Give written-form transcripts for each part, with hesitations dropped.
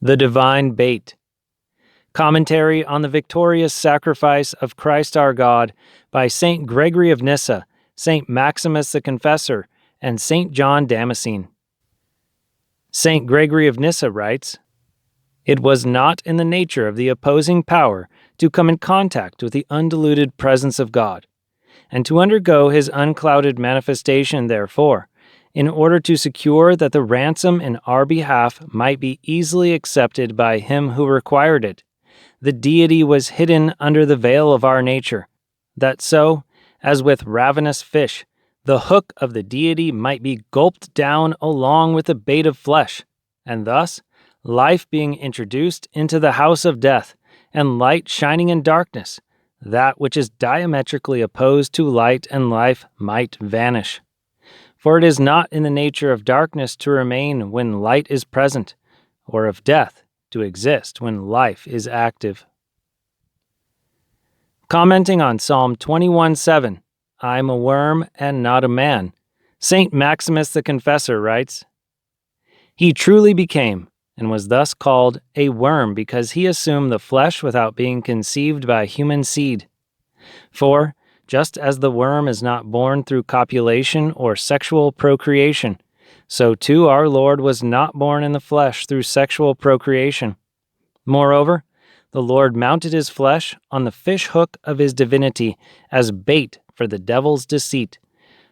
The Divine Bait. Commentary on the victorious sacrifice of Christ our God by St. Gregory of Nyssa, St. Maximus the Confessor, and St. John Damascene. St. Gregory of Nyssa writes, "It was not in the nature of the opposing power to come in contact with the undiluted presence of God, and to undergo his unclouded manifestation therefore, in order to secure that the ransom in our behalf might be easily accepted by him who required it. The Deity was hidden under the veil of our nature, that so, as with ravenous fish, the hook of the Deity might be gulped down along with the bait of flesh, and thus, life being introduced into the house of death, and light shining in darkness, that which is diametrically opposed to light and life might vanish. For it is not in the nature of darkness to remain when light is present, or of death to exist when life is active." Commenting on Psalm 21:7, "I am a worm and not a man," St. Maximus the Confessor writes, "He truly became, and was thus called, a worm because he assumed the flesh without being conceived by human seed. For, just as the worm is not born through copulation or sexual procreation, so too our Lord was not born in the flesh through sexual procreation. Moreover, the Lord mounted his flesh on the fish hook of his divinity as bait for the devil's deceit,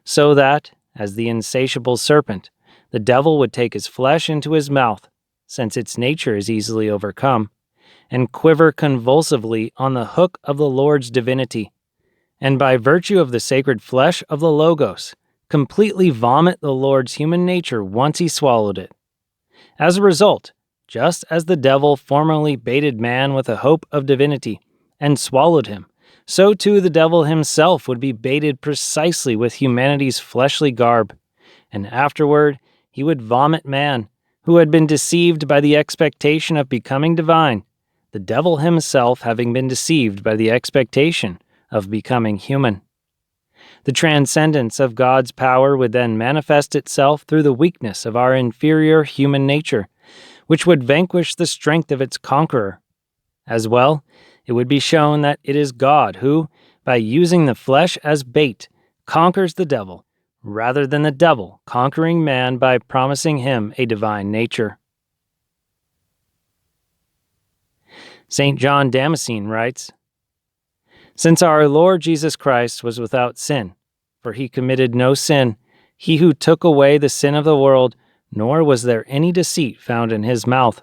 so that, as the insatiable serpent, the devil would take his flesh into his mouth, since its nature is easily overcome, and quiver convulsively on the hook of the Lord's divinity, and by virtue of the sacred flesh of the Logos, completely vomit the Lord's human nature once he swallowed it. As a result, just as the devil formerly baited man with a hope of divinity, and swallowed him, so too the devil himself would be baited precisely with humanity's fleshly garb, and afterward he would vomit man, who had been deceived by the expectation of becoming divine, the devil himself having been deceived by the expectation of becoming human. The transcendence of God's power would then manifest itself through the weakness of our inferior human nature, which would vanquish the strength of its conqueror. As well, it would be shown that it is God who, by using the flesh as bait, conquers the devil, rather than the devil conquering man by promising him a divine nature." St. John Damascene writes, "Since our Lord Jesus Christ was without sin, for he committed no sin, he who took away the sin of the world, nor was there any deceit found in his mouth.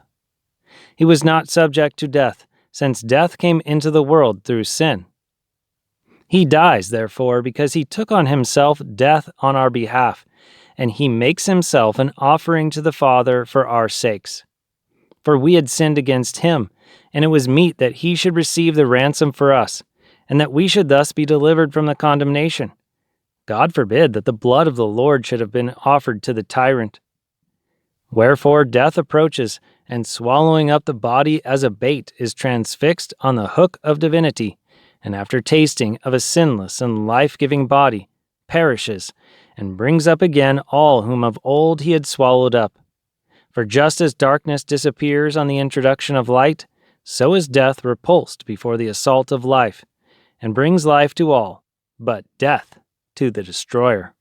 He was not subject to death, since death came into the world through sin. He dies, therefore, because he took on himself death on our behalf, and he makes himself an offering to the Father for our sakes. For we had sinned against him, and it was meet that he should receive the ransom for us, and that we should thus be delivered from the condemnation. God forbid that the blood of the Lord should have been offered to the tyrant. Wherefore death approaches, and swallowing up the body as a bait is transfixed on the hook of divinity, and after tasting of a sinless and life-giving body, perishes, and brings up again all whom of old he had swallowed up. For just as darkness disappears on the introduction of light, so is death repulsed before the assault of life, and brings life to all, but death to the destroyer."